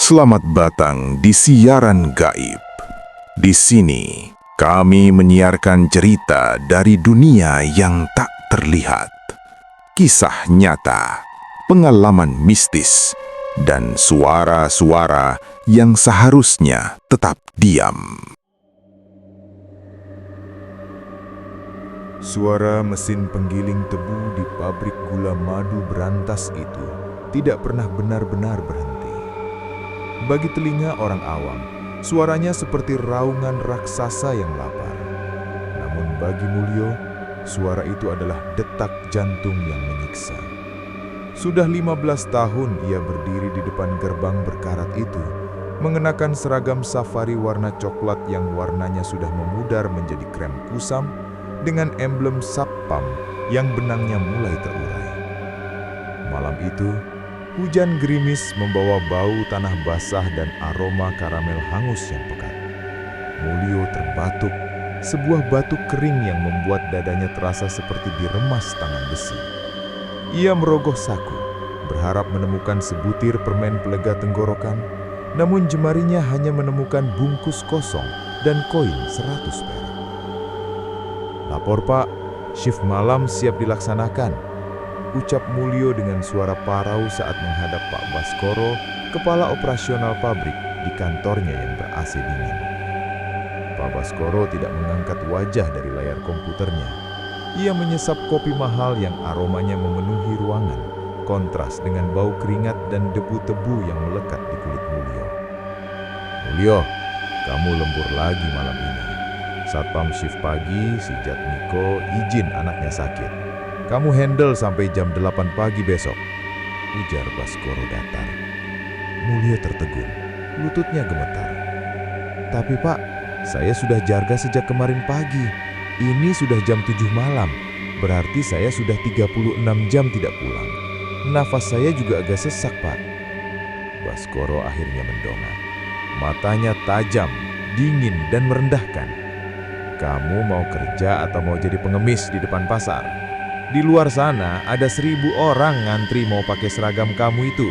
Selamat datang di siaran gaib. Di sini, kami menyiarkan cerita dari dunia yang tak terlihat. Kisah nyata, pengalaman mistis, dan suara-suara yang seharusnya tetap diam. Suara mesin penggiling tebu di pabrik gula madu berantas itu tidak pernah benar-benar berhenti. Bagi telinga orang awam, suaranya seperti raungan raksasa yang lapar. Namun bagi Mulyo, suara itu adalah detak jantung yang menyiksa. Sudah 15 tahun ia berdiri di depan gerbang berkarat itu, mengenakan seragam safari warna coklat yang warnanya sudah memudar menjadi krem kusam, dengan emblem Satpam yang benangnya mulai terurai. Malam itu, hujan gerimis membawa bau tanah basah dan aroma karamel hangus yang pekat. Mulyo terbatuk, sebuah batuk kering yang membuat dadanya terasa seperti diremas tangan besi. Ia merogoh saku, berharap menemukan sebutir permen pelega tenggorokan, namun jemarinya hanya menemukan bungkus kosong dan koin 100 perak. "Lapor Pak, shift malam siap dilaksanakan," ucap Mulyo dengan suara parau saat menghadap Pak Baskoro, kepala operasional pabrik di kantornya yang ber-AC dingin. Pak Baskoro tidak mengangkat wajah dari layar komputernya. Ia menyesap kopi mahal yang aromanya memenuhi ruangan, kontras dengan bau keringat dan debu tebu yang melekat di kulit Mulyo. "Mulyo, kamu lembur lagi malam ini. Satpam shift pagi, si Jatmiko, izin anaknya sakit. Kamu handle sampai jam 8 pagi besok," ujar Baskoro datar. Mulyo tertegun, lututnya gemetar. "Tapi Pak, saya sudah jaga sejak kemarin pagi. Ini sudah jam 7 malam, berarti saya sudah 36 jam tidak pulang. Nafas saya juga agak sesak Pak." Baskoro akhirnya mendongak. Matanya tajam, dingin dan merendahkan. "Kamu mau kerja atau mau jadi pengemis di depan pasar? Di luar sana ada 1000 orang ngantri mau pakai seragam kamu itu.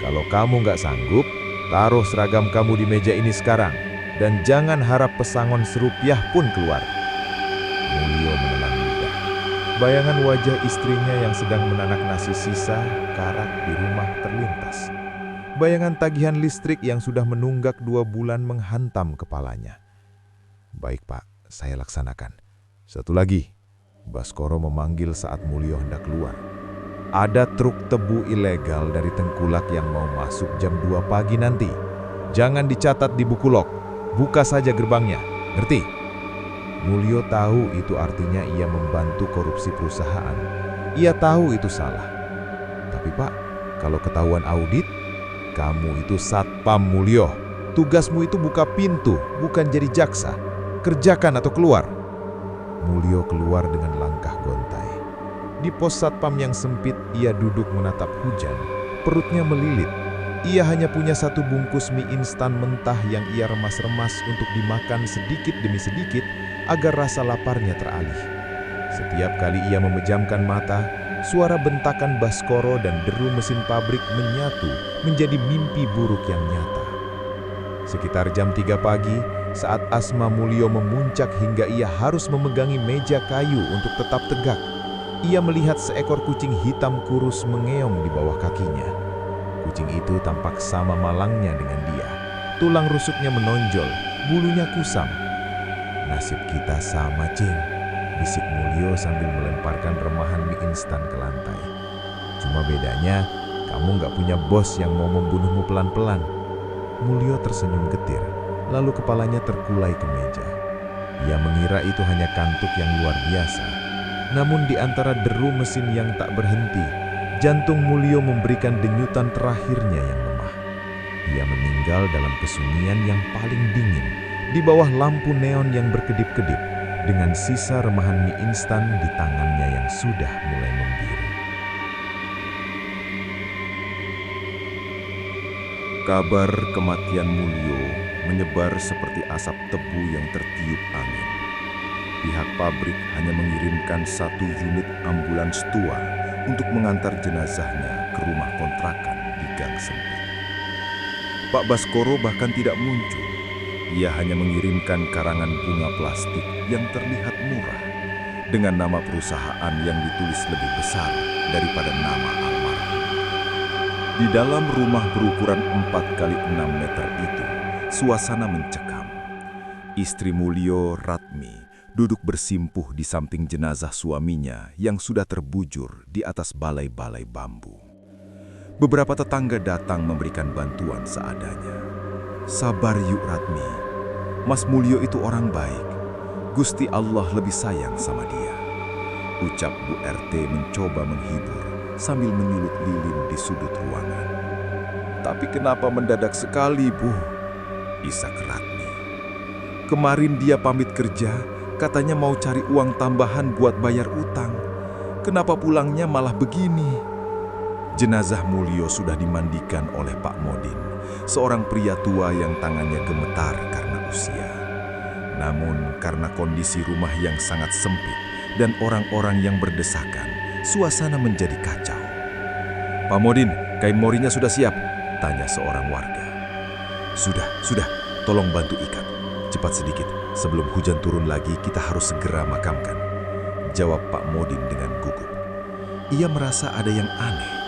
Kalau kamu nggak sanggup, taruh seragam kamu di meja ini sekarang. Dan jangan harap pesangon serupiah pun keluar." Mulyo menelan lidah. Bayangan wajah istrinya yang sedang menanak nasi sisa karak di rumah terlintas. Bayangan tagihan listrik yang sudah menunggak 2 bulan menghantam kepalanya. "Baik Pak, saya laksanakan. Satu lagi," Baskoro memanggil saat Mulyo hendak keluar. "Ada truk tebu ilegal dari Tengkulak yang mau masuk jam 2 pagi nanti. Jangan dicatat di buku log. Buka saja gerbangnya. Ngerti?" Mulyo tahu itu artinya ia membantu korupsi perusahaan. Ia tahu itu salah. "Tapi Pak, kalau ketahuan audit, kamu itu Satpam Mulyo. Tugasmu itu buka pintu, bukan jadi jaksa. Kerjakan atau keluar." Mulyo keluar dengan langkah gontai. Di pos Satpam yang sempit, ia duduk menatap hujan. Perutnya melilit. Ia hanya punya 1 bungkus mie instan mentah yang ia remas-remas untuk dimakan sedikit demi sedikit agar rasa laparnya teralih. Setiap kali ia memejamkan mata, suara bentakan Baskoro dan deru mesin pabrik menyatu menjadi mimpi buruk yang nyata. Sekitar jam 3 pagi, saat asma Mulyo memuncak hingga ia harus memegangi meja kayu untuk tetap tegak, ia melihat seekor kucing hitam kurus mengeong di bawah kakinya. Kucing itu tampak sama malangnya dengan dia. Tulang rusuknya menonjol, bulunya kusam. "Nasib kita sama, Cing," bisik Mulyo sambil melemparkan remahan mie instan ke lantai. "Cuma bedanya, kamu nggak punya bos yang mau membunuhmu pelan-pelan." Mulyo tersenyum getir, lalu kepalanya terkulai ke meja. Ia mengira itu hanya kantuk yang luar biasa. Namun di antara deru mesin yang tak berhenti, jantung Mulyo memberikan denyutan terakhirnya yang lemah. Ia meninggal dalam kesunyian yang paling dingin, di bawah lampu neon yang berkedip-kedip, dengan sisa remahan mie instan di tangannya yang sudah mulai membiru. Kabar kematian Mulyo menyebar seperti asap tebu yang tertiup angin. Pihak pabrik hanya mengirimkan 1 unit ambulans tua untuk mengantar jenazahnya ke rumah kontrakan di gang sempit. Pak Baskoro bahkan tidak muncul. Ia hanya mengirimkan karangan bunga plastik yang terlihat murah dengan nama perusahaan yang ditulis lebih besar daripada nama almarhum. Di dalam rumah berukuran 4 kali 6 meter itu, suasana mencekam. Istri Mulyo, Ratmi, duduk bersimpuh di samping jenazah suaminya yang sudah terbujur di atas balai-balai bambu. Beberapa tetangga datang memberikan bantuan seadanya. "Sabar yuk Ratmi, Mas Mulyo itu orang baik. Gusti Allah lebih sayang sama dia," ucap Bu RT mencoba menghibur sambil menyulut lilin di sudut ruangan. "Tapi kenapa mendadak sekali, Bu?" isak Ratmi. "Kemarin dia pamit kerja, katanya mau cari uang tambahan buat bayar utang. Kenapa pulangnya malah begini?" Jenazah Mulyo sudah dimandikan oleh Pak Modin, seorang pria tua yang tangannya gemetar karena usia. Namun karena kondisi rumah yang sangat sempit dan orang-orang yang berdesakan, suasana menjadi kacau. "Pak Modin, kain morinya sudah siap?" tanya seorang warga. Sudah, tolong bantu ikat. Cepat sedikit, sebelum hujan turun lagi kita harus segera makamkan," jawab Pak Modin dengan gugup. Ia merasa ada yang aneh.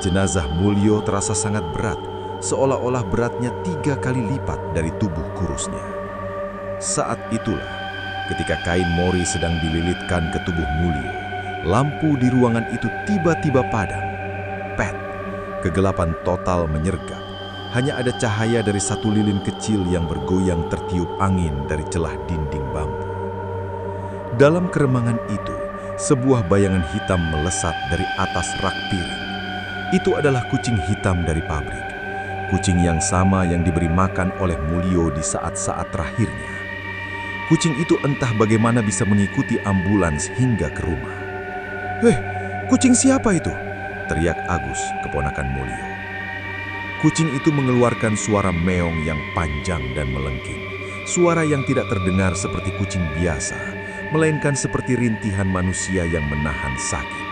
Jenazah Mulyo terasa sangat berat, seolah-olah beratnya 3 kali lipat dari tubuh kurusnya. Saat itulah, ketika kain mori sedang dililitkan ke tubuh Mulyo, lampu di ruangan itu tiba-tiba padam. Pet, kegelapan total menyergap. Hanya ada cahaya dari satu lilin kecil yang bergoyang tertiup angin dari celah dinding bambu. Dalam keremangan itu, sebuah bayangan hitam melesat dari atas rak piring. Itu adalah kucing hitam dari pabrik. Kucing yang sama yang diberi makan oleh Mulyo di saat-saat terakhirnya. Kucing itu entah bagaimana bisa mengikuti ambulans hingga ke rumah. Kucing siapa itu?" teriak Agus, keponakan Mulyo. Kucing itu mengeluarkan suara meong yang panjang dan melengking. Suara yang tidak terdengar seperti kucing biasa, melainkan seperti rintihan manusia yang menahan sakit.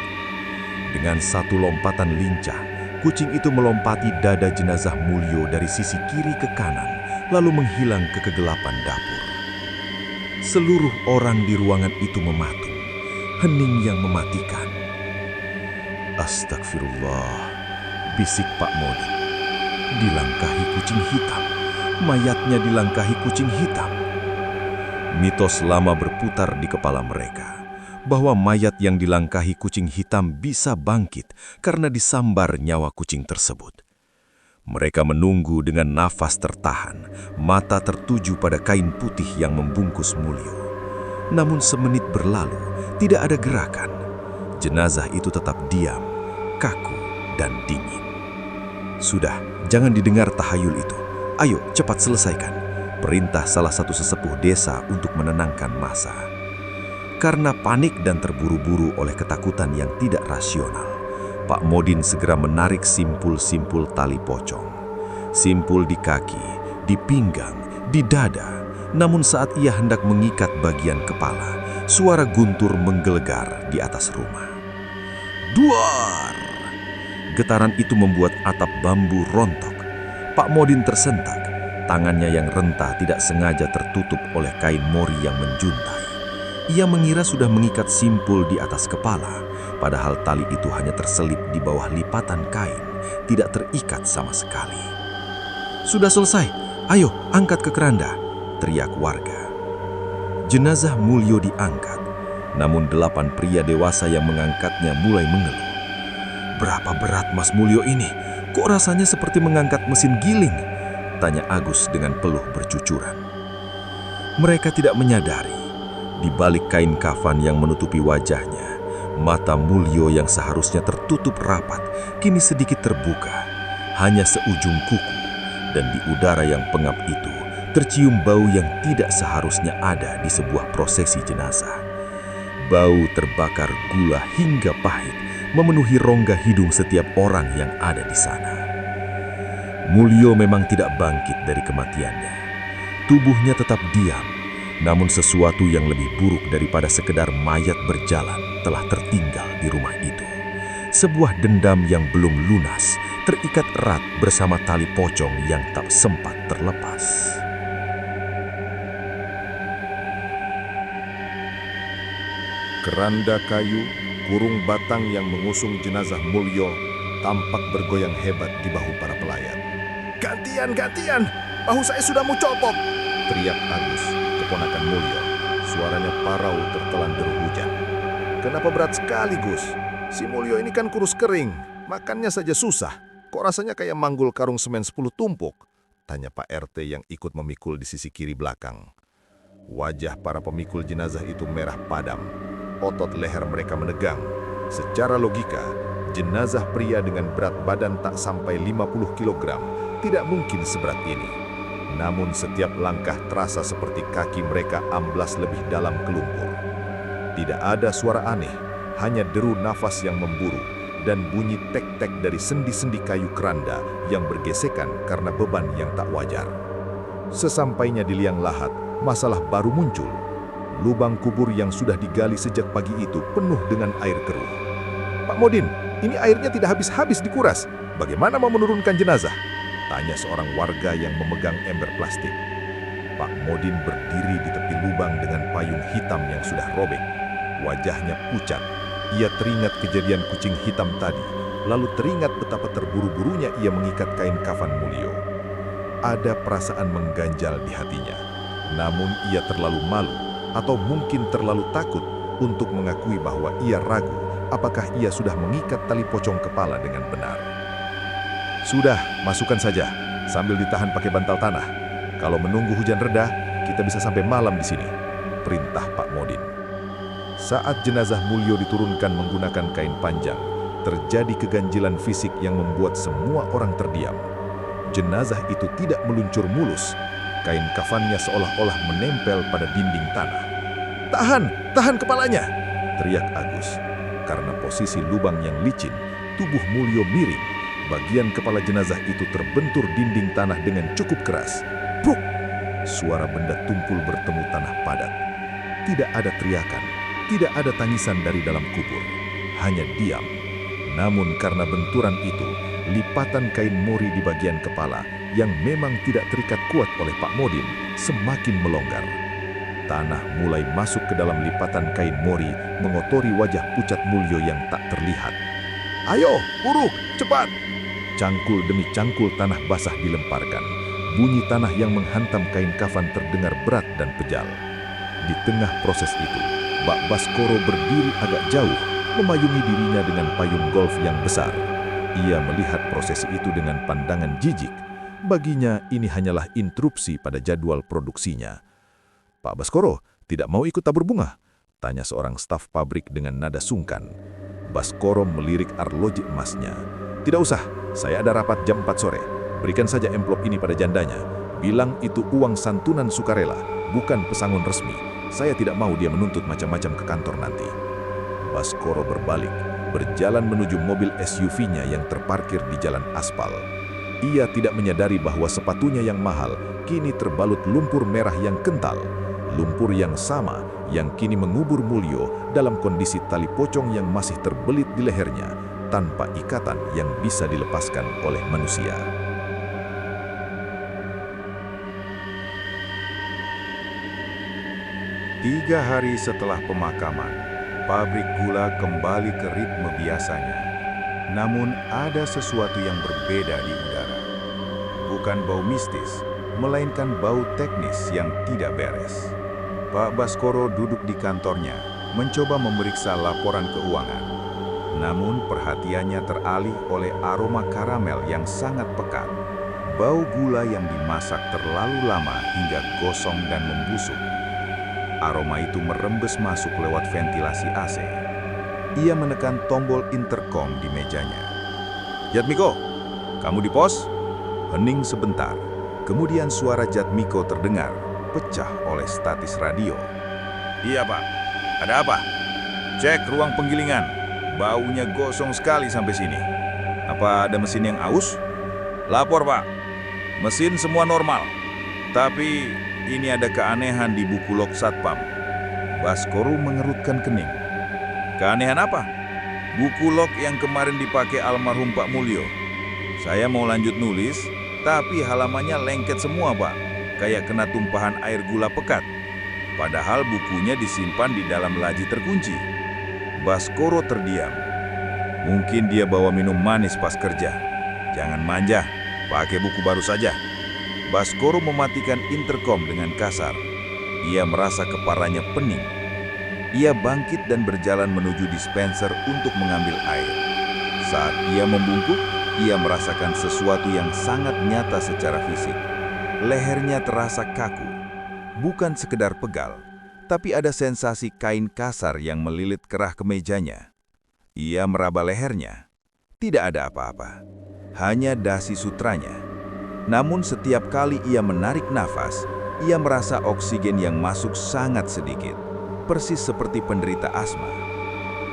Dengan satu lompatan lincah, kucing itu melompati dada jenazah Mulyo dari sisi kiri ke kanan, lalu menghilang ke kegelapan dapur. Seluruh orang di ruangan itu mematung, hening yang mematikan. "Astagfirullah," bisik Pak Modin. "Dilangkahi kucing hitam, mayatnya dilangkahi kucing hitam." Mitos lama berputar di kepala mereka, bahwa mayat yang dilangkahi kucing hitam bisa bangkit karena disambar nyawa kucing tersebut. Mereka menunggu dengan nafas tertahan, mata tertuju pada kain putih yang membungkus Mulyo. Namun semenit berlalu, tidak ada gerakan. Jenazah itu tetap diam, kaku, dan dingin. "Sudah, jangan didengar tahayul itu. Ayo, cepat selesaikan," perintah salah satu sesepuh desa untuk menenangkan massa. Karena panik dan terburu-buru oleh ketakutan yang tidak rasional, Pak Modin segera menarik simpul-simpul tali pocong. Simpul di kaki, di pinggang, di dada. Namun saat ia hendak mengikat bagian kepala, suara guntur menggelegar di atas rumah. Duar! Getaran itu membuat atap bambu rontok. Pak Modin tersentak. Tangannya yang rentah tidak sengaja tertutup oleh kain mori yang menjuntai. Ia mengira sudah mengikat simpul di atas kepala, padahal tali itu hanya terselip di bawah lipatan kain, tidak terikat sama sekali. "Sudah selesai, ayo angkat ke keranda," teriak warga. Jenazah Mulyo diangkat, namun 8 pria dewasa yang mengangkatnya mulai mengeluh. "Berapa berat Mas Mulyo ini? Kok rasanya seperti mengangkat mesin giling?" tanya Agus dengan peluh bercucuran. Mereka tidak menyadari, di balik kain kafan yang menutupi wajahnya, mata Mulyo yang seharusnya tertutup rapat, kini sedikit terbuka, hanya seujung kuku, dan di udara yang pengap itu, tercium bau yang tidak seharusnya ada di sebuah prosesi jenazah. Bau terbakar gula hingga pahit, memenuhi rongga hidung setiap orang yang ada di sana. Mulyo memang tidak bangkit dari kematiannya. Tubuhnya tetap diam, namun sesuatu yang lebih buruk daripada sekedar mayat berjalan telah tertinggal di rumah itu. sebuah dendam yang belum lunas, terikat erat bersama tali pocong yang tak sempat terlepas. Keranda kayu, kurung batang yang mengusung jenazah Mulyo tampak bergoyang hebat di bahu para pelayat. "Gantian, gantian! Bahu saya sudah mau copot!" teriak Agus, keponakan Mulyo. Suaranya parau tertelan deru hujan. "Kenapa berat sekali, Gus? Si Mulyo ini kan kurus kering, makannya saja susah. Kok rasanya kayak manggul karung semen 10 tumpuk?" tanya Pak RT yang ikut memikul di sisi kiri belakang. Wajah para pemikul jenazah itu merah padam. Otot leher mereka menegang. Secara logika, jenazah pria dengan berat badan tak sampai 50 kg tidak mungkin seberat ini. Namun setiap langkah terasa seperti kaki mereka amblas lebih dalam ke lumpur. Tidak ada suara aneh, hanya deru nafas yang memburu dan bunyi tek-tek dari sendi-sendi kayu keranda yang bergesekan karena beban yang tak wajar. Sesampainya di liang lahat, masalah baru muncul. Lubang kubur yang sudah digali sejak pagi itu penuh dengan air keruh. "Pak Modin, ini airnya tidak habis-habis dikuras. Bagaimana mau menurunkan jenazah?" tanya seorang warga yang memegang ember plastik. Pak Modin berdiri di tepi lubang dengan payung hitam yang sudah robek. Wajahnya pucat. Ia teringat kejadian kucing hitam tadi, lalu teringat betapa terburu-burunya ia mengikat kain kafan Mulyo. Ada perasaan mengganjal di hatinya, namun ia terlalu malu atau mungkin terlalu takut untuk mengakui bahwa ia ragu apakah ia sudah mengikat tali pocong kepala dengan benar. "Sudah, masukkan saja, sambil ditahan pakai bantal tanah. Kalau menunggu hujan reda, kita bisa sampai malam di sini," perintah Pak Modin. Saat jenazah Mulyo diturunkan menggunakan kain panjang, terjadi keganjilan fisik yang membuat semua orang terdiam. Jenazah itu tidak meluncur mulus. Kain kafannya seolah-olah menempel pada dinding tanah. "Tahan, tahan kepalanya!" teriak Agus. Karena posisi lubang yang licin, tubuh Mulyo miring. Bagian kepala jenazah itu terbentur dinding tanah dengan cukup keras. Bruk! Suara benda tumpul bertemu tanah padat. Tidak ada teriakan, tidak ada tangisan dari dalam kubur. Hanya diam. Namun karena benturan itu, lipatan kain mori di bagian kepala yang memang tidak terikat kuat oleh Pak Modin semakin melonggar. Tanah mulai masuk ke dalam lipatan kain mori, mengotori wajah pucat Mulyo yang tak terlihat. "Ayo, buruk, cepat!" Cangkul demi cangkul tanah basah dilemparkan. Bunyi tanah yang menghantam kain kafan terdengar berat dan pejal. Di tengah proses itu, Pak Baskoro berdiri agak jauh, memayungi dirinya dengan payung golf yang besar. Ia melihat prosesi itu dengan pandangan jijik. Baginya ini hanyalah interupsi pada jadwal produksinya. "Pak Baskoro, tidak mau ikut tabur bunga?" tanya seorang staf pabrik dengan nada sungkan. Baskoro melirik arloji emasnya. "Tidak usah, saya ada rapat jam 4 sore. Berikan saja amplop ini pada jandanya. Bilang itu uang santunan sukarela, bukan pesangon resmi. Saya tidak mau dia menuntut macam-macam ke kantor nanti." Baskoro berbalik, berjalan menuju mobil SUV-nya yang terparkir di jalan aspal. Ia tidak menyadari bahwa sepatunya yang mahal kini terbalut lumpur merah yang kental. Lumpur yang sama yang kini mengubur Mulyo dalam kondisi tali pocong yang masih terbelit di lehernya, tanpa ikatan yang bisa dilepaskan oleh manusia. Tiga hari setelah pemakaman, pabrik gula kembali ke ritme biasanya. Namun ada sesuatu yang berbeda di udara. Bukan bau mistis, melainkan bau teknis yang tidak beres. Pak Baskoro duduk di kantornya, mencoba memeriksa laporan keuangan. Namun perhatiannya teralih oleh aroma karamel yang sangat pekat. Bau gula yang dimasak terlalu lama hingga gosong dan membusuk. Aroma itu merembes masuk lewat ventilasi AC. Ia menekan tombol intercom di mejanya. "Jatmiko, kamu di pos?" Hening sebentar. Kemudian suara Jatmiko terdengar, pecah oleh statis radio. "Iya, Pak. Ada apa?" "Cek ruang penggilingan. Baunya gosong sekali sampai sini." "Apa ada mesin yang aus?" "Lapor, Pak. Mesin semua normal. Tapi ini ada keanehan di buku log Satpam." Baskoro mengerutkan kening. "Keanehan apa?" Buku log yang kemarin dipakai almarhum Pak Mulyo. Saya mau lanjut nulis, tapi halamannya lengket semua, Pak. Kayak kena tumpahan air gula pekat. Padahal bukunya disimpan di dalam laji terkunci. Baskoro terdiam. Mungkin dia bawa minum manis pas kerja. Jangan manja, pakai buku baru saja. Baskoro mematikan interkom dengan kasar. Ia merasa kepalanya pening. Ia bangkit dan berjalan menuju dispenser untuk mengambil air. Saat ia membungkuk, ia merasakan sesuatu yang sangat nyata secara fisik. Lehernya terasa kaku. Bukan sekedar pegal, tapi ada sensasi kain kasar yang melilit kerah kemejanya. Ia meraba lehernya. Tidak ada apa-apa. Hanya dasi sutranya. Namun setiap kali ia menarik nafas, ia merasa oksigen yang masuk sangat sedikit. Persis seperti penderita asma.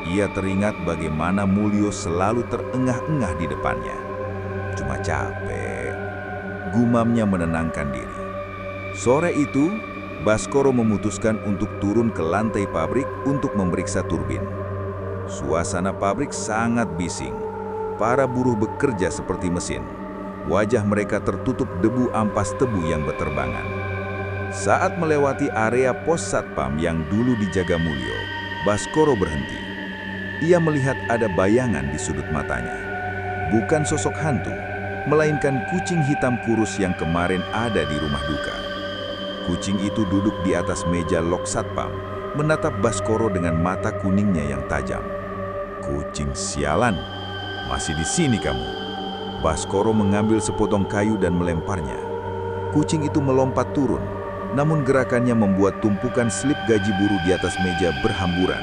Ia teringat bagaimana Mulyo selalu terengah-engah di depannya. Cuma capek. Gumamnya menenangkan diri. Sore itu, Baskoro memutuskan untuk turun ke lantai pabrik untuk memeriksa turbin. Suasana pabrik sangat bising. Para buruh bekerja seperti mesin. Wajah mereka tertutup debu ampas tebu yang berterbangan. Saat melewati area pos satpam yang dulu dijaga Mulyo, Baskoro berhenti. Ia melihat ada bayangan di sudut matanya. Bukan sosok hantu, melainkan kucing hitam kurus yang kemarin ada di rumah duka. Kucing itu duduk di atas meja lok satpam, menatap Baskoro dengan mata kuningnya yang tajam. Kucing sialan, masih di sini kamu. Baskoro mengambil sepotong kayu dan melemparnya. Kucing itu melompat turun, namun gerakannya membuat tumpukan slip gaji buruh di atas meja berhamburan.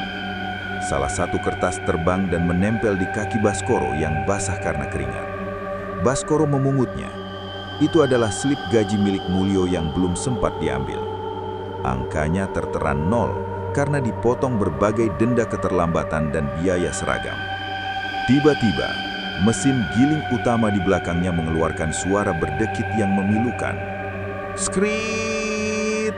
Salah satu kertas terbang dan menempel di kaki Baskoro yang basah karena keringat. Baskoro memungutnya. Itu adalah slip gaji milik Mulyo yang belum sempat diambil. Angkanya tertera 0 karena dipotong berbagai denda keterlambatan dan biaya seragam. Tiba-tiba, mesin giling utama di belakangnya mengeluarkan suara berdekit yang memilukan. Skrit!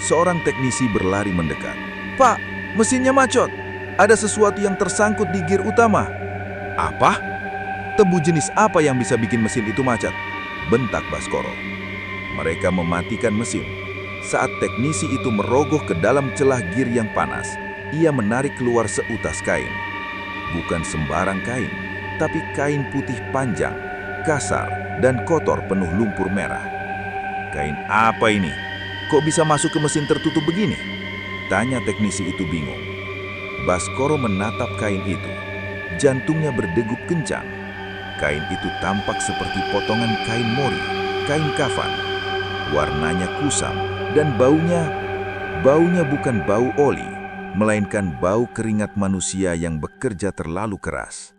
Seorang teknisi berlari mendekat. Pak, mesinnya macet. Ada sesuatu yang tersangkut di gir utama. Apa? Tebu jenis apa yang bisa bikin mesin itu macet? Bentak Baskoro. Mereka mematikan mesin. Saat teknisi itu merogoh ke dalam celah gir yang panas, ia menarik keluar seutas kain. Bukan sembarang kain, tapi kain putih panjang, kasar, dan kotor penuh lumpur merah. Kain apa ini? Kok bisa masuk ke mesin tertutup begini? Tanya teknisi itu bingung. Baskoro menatap kain itu. Jantungnya berdegup kencang. Kain itu tampak seperti potongan kain mori, kain kafan. Warnanya kusam dan baunya bukan bau oli, melainkan bau keringat manusia yang bekerja terlalu keras.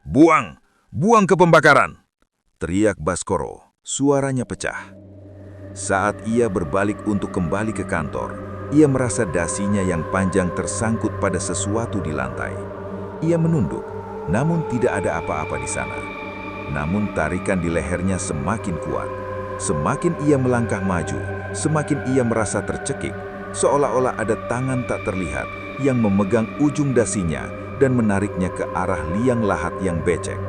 Buang! Buang ke pembakaran! Teriak Baskoro, suaranya pecah. Saat ia berbalik untuk kembali ke kantor, ia merasa dasinya yang panjang tersangkut pada sesuatu di lantai. Ia menunduk, namun tidak ada apa-apa di sana. Namun tarikan di lehernya semakin kuat. Semakin ia melangkah maju, semakin ia merasa tercekik, seolah-olah ada tangan tak terlihat yang memegang ujung dasinya dan menariknya ke arah liang lahat yang becek.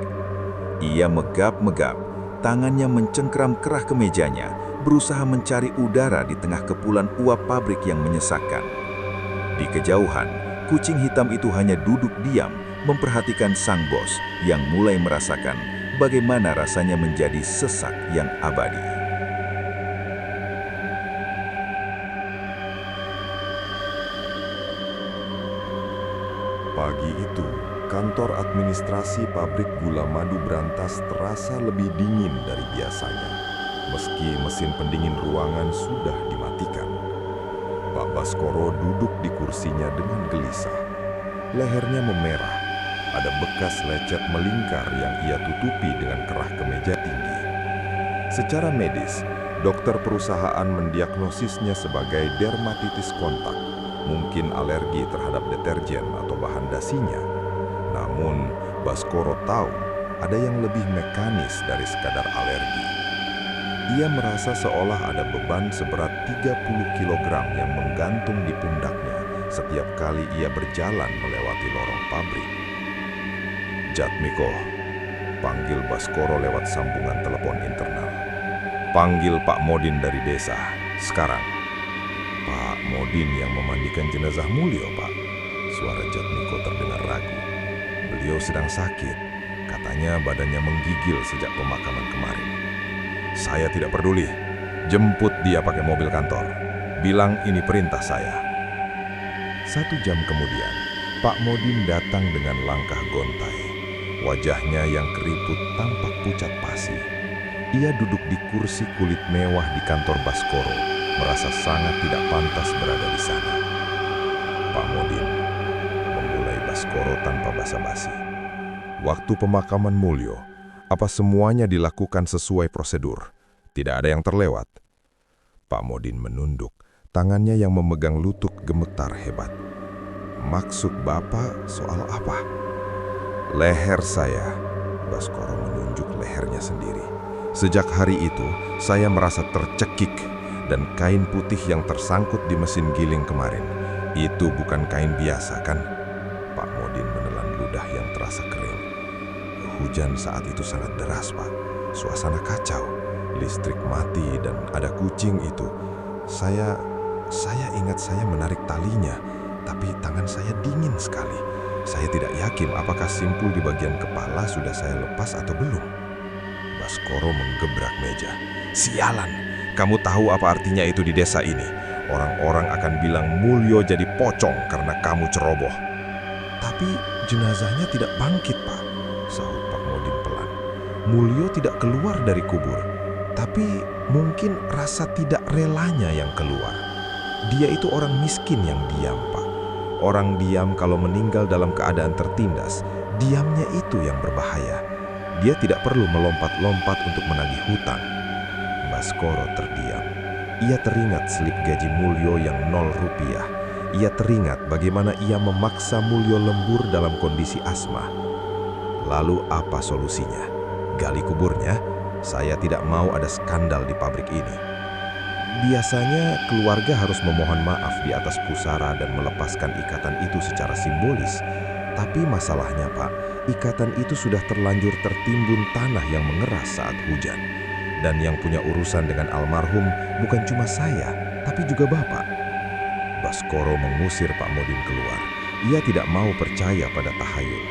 Ia megap-megap, tangannya mencengkram kerah kemejanya, berusaha mencari udara di tengah kepulan uap pabrik yang menyesakkan. Di kejauhan, kucing hitam itu hanya duduk diam, memperhatikan sang bos yang mulai merasakan bagaimana rasanya menjadi sesak yang abadi. Pagi itu, kantor administrasi pabrik gula madu Brantas terasa lebih dingin dari biasanya, meski mesin pendingin ruangan sudah dimatikan. Pak Baskoro duduk di kursinya dengan gelisah. Lehernya memerah, ada bekas lecet melingkar yang ia tutupi dengan kerah kemeja tinggi. Secara medis, dokter perusahaan mendiagnosisnya sebagai dermatitis kontak, mungkin alergi terhadap deterjen atau bahan dasinya. Namun, Baskoro tahu ada yang lebih mekanis dari sekadar alergi. Ia merasa seolah ada beban seberat 30 kg yang menggantung di pundaknya setiap kali ia berjalan melewati lorong pabrik. Jatmiko, panggil Baskoro lewat sambungan telepon internal. Panggil Pak Modin dari desa, sekarang. Pak Modin yang memandikan jenazah Mulyo, Pak. Suara Jatmiko terdengar ragu. Beliau sedang sakit, katanya badannya menggigil sejak pemakaman kemarin. Saya tidak peduli, jemput dia pakai mobil kantor. Bilang ini perintah saya. 1 jam kemudian, Pak Modin datang dengan langkah gontai. Wajahnya yang keriput tampak pucat pasi. Ia duduk di kursi kulit mewah di kantor Baskoro, merasa sangat tidak pantas berada di sana. Pak Modin memulai Baskoro tanpa basa-basi. Waktu pemakaman Mulyo, apa semuanya dilakukan sesuai prosedur? Tidak ada yang terlewat. Pak Modin menunduk, tangannya yang memegang lutut gemetar hebat. Maksud Bapak soal apa? Leher saya. Baskoro menunjuk lehernya sendiri. Sejak hari itu, saya merasa tercekik dan kain putih yang tersangkut di mesin giling kemarin. Itu bukan kain biasa, kan? Pak Modin menelan ludah yang terasa kering. Hujan saat itu sangat deras, Pak. Suasana kacau. Listrik mati dan ada kucing itu. Saya ingat saya menarik talinya, tapi tangan saya dingin sekali. Saya tidak yakin apakah simpul di bagian kepala sudah saya lepas atau belum. Baskoro menggebrak meja. Sialan, kamu tahu apa artinya itu di desa ini? Orang-orang akan bilang Mulyo jadi pocong karena kamu ceroboh. Tapi jenazahnya tidak bangkit, Pak, sahut Pak Modin pelan. Mulyo tidak keluar dari kubur, tapi mungkin rasa tidak relanya yang keluar. Dia itu orang miskin yang diam, Pak. Orang diam kalau meninggal dalam keadaan tertindas, diamnya itu yang berbahaya. Dia tidak perlu melompat-lompat untuk menagih hutang. Baskoro terdiam. Ia teringat slip gaji Mulyo yang 0 rupiah. Ia teringat bagaimana ia memaksa Mulyo lembur dalam kondisi asma. Lalu apa solusinya? Gali kuburnya? Saya tidak mau ada skandal di pabrik ini. Biasanya keluarga harus memohon maaf di atas pusara dan melepaskan ikatan itu secara simbolis. Tapi masalahnya, Pak, ikatan itu sudah terlanjur tertimbun tanah yang mengeras saat hujan. Dan yang punya urusan dengan almarhum bukan cuma saya, tapi juga Bapak. Baskoro mengusir Pak Modin keluar. Ia tidak mau percaya pada tahayul.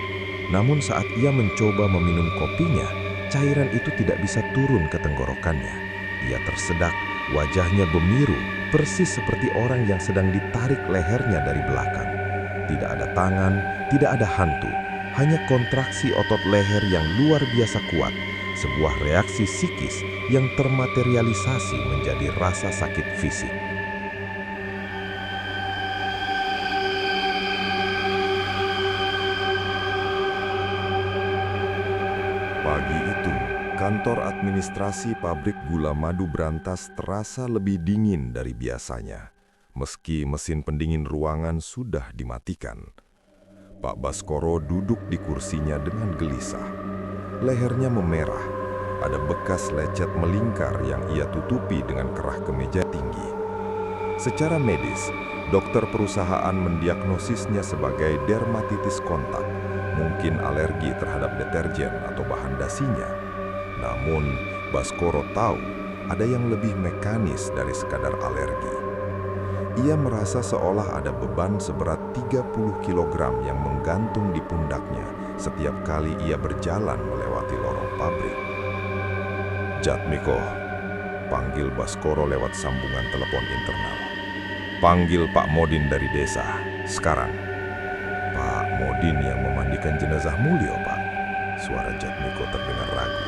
Namun saat ia mencoba meminum kopinya, cairan itu tidak bisa turun ke tenggorokannya. Ia tersedak, wajahnya bemiru, persis seperti orang yang sedang ditarik lehernya dari belakang. Tidak ada tangan, tidak ada hantu, hanya kontraksi otot leher yang luar biasa kuat, sebuah reaksi psikis yang termaterialisasi menjadi rasa sakit fisik. Pagi itu, kantor administrasi pabrik gula madu Brantas terasa lebih dingin dari biasanya, meski mesin pendingin ruangan sudah dimatikan. Pak Baskoro duduk di kursinya dengan gelisah. Lehernya memerah, ada bekas lecet melingkar yang ia tutupi dengan kerah kemeja tinggi. Secara medis, dokter perusahaan mendiagnosisnya sebagai dermatitis kontak, mungkin alergi terhadap deterjen atau bahan dasinya. Namun, Baskoro tahu ada yang lebih mekanis dari sekadar alergi. Ia merasa seolah ada beban seberat 30 kg yang menggantung di pundaknya setiap kali ia berjalan melewati lorong pabrik. Jatmiko, panggil Baskoro lewat sambungan telepon internal. Panggil Pak Modin dari desa, sekarang. Pak Modin yang memandikan jenazah Mulyo, Pak. Suara Jatmiko terdengar ragu.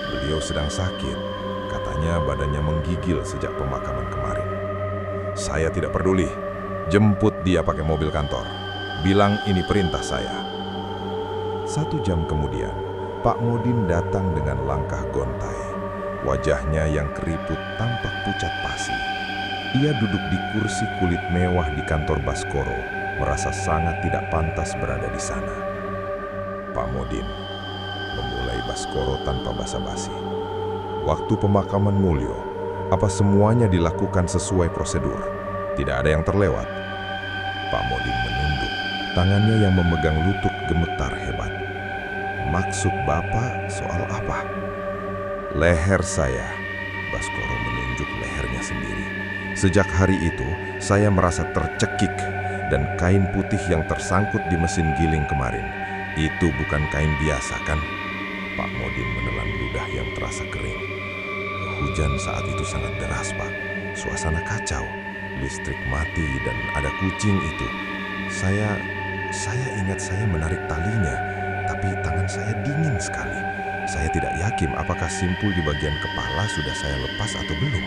Beliau sedang sakit, katanya badannya menggigil sejak pemakaman kemarin. Saya tidak peduli, jemput dia pakai mobil kantor. Bilang ini perintah saya. 1 jam kemudian, Pak Modin datang dengan langkah gontai. Wajahnya yang keriput tampak pucat pasi. Ia duduk di kursi kulit mewah di kantor Baskoro, merasa sangat tidak pantas berada di sana. Pak Modin memulai Baskoro tanpa basa-basi. Waktu pemakaman Mulyo, apa semuanya dilakukan sesuai prosedur? Tidak ada yang terlewat. Pak Modin menunduk, tangannya yang memegang lutut gemetar hebat. Maksud Bapak soal apa? Leher saya. Baskoro menunjuk lehernya sendiri. Sejak hari itu, saya merasa tercekik dan kain putih yang tersangkut di mesin giling kemarin. Itu bukan kain biasa kan? Pak Modin menelan ludah yang terasa kering. Hujan saat itu sangat deras, Pak. Suasana kacau. Listrik mati dan ada kucing itu. Saya ingat saya menarik talinya, tapi tangan saya dingin sekali. Saya tidak yakin apakah simpul di bagian kepala sudah saya lepas atau belum.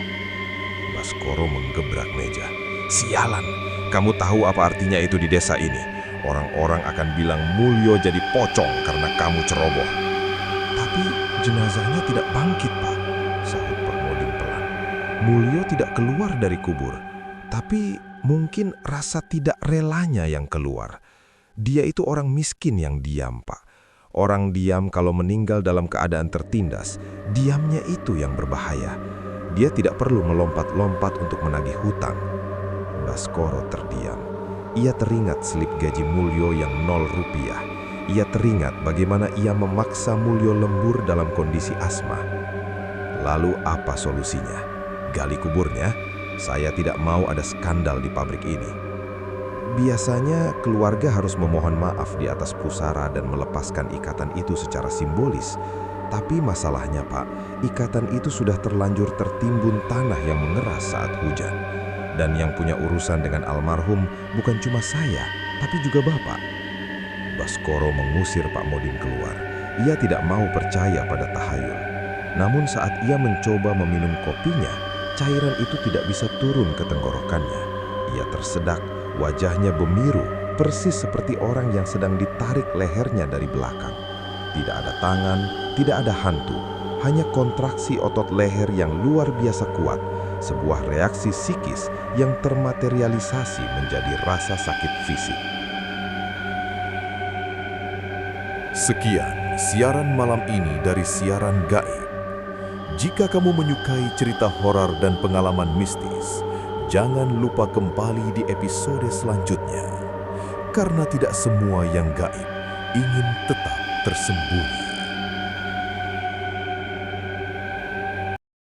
Baskoro menggebrak meja. Sialan, kamu tahu apa artinya itu di desa ini? Orang-orang akan bilang Mulyo jadi pocong karena kamu ceroboh. Tapi jenazahnya tidak bangkit, Pak, sahut Pak Modin pelan. Mulyo tidak keluar dari kubur, tapi mungkin rasa tidak relanya yang keluar. Dia itu orang miskin yang diam, Pak. Orang diam kalau meninggal dalam keadaan tertindas, diamnya itu yang berbahaya. Dia tidak perlu melompat-lompat untuk menagih hutang. Baskoro terdiam. Ia teringat slip gaji Mulyo yang 0 rupiah. Ia teringat bagaimana ia memaksa Mulyo lembur dalam kondisi asma. Lalu apa solusinya? Gali kuburnya? Saya tidak mau ada skandal di pabrik ini. Biasanya keluarga harus memohon maaf di atas pusara dan melepaskan ikatan itu secara simbolis. Tapi masalahnya, Pak, ikatan itu sudah terlanjur tertimbun tanah yang mengeras saat hujan. Dan yang punya urusan dengan almarhum bukan cuma saya, tapi juga Bapak. Baskoro mengusir Pak Modin keluar. Ia tidak mau percaya pada tahayul. Namun saat ia mencoba meminum kopinya, cairan itu tidak bisa turun ke tenggorokannya. Ia tersedak, wajahnya bemiru, persis seperti orang yang sedang ditarik lehernya dari belakang. Tidak ada tangan, tidak ada hantu, hanya kontraksi otot leher yang luar biasa kuat, sebuah reaksi psikis yang termaterialisasi menjadi rasa sakit fisik. Sekian siaran malam ini dari Siaran Gaib. Jika kamu menyukai cerita horor dan pengalaman mistis, jangan lupa kembali di episode selanjutnya. Karena tidak semua yang gaib ingin tetap tersembunyi.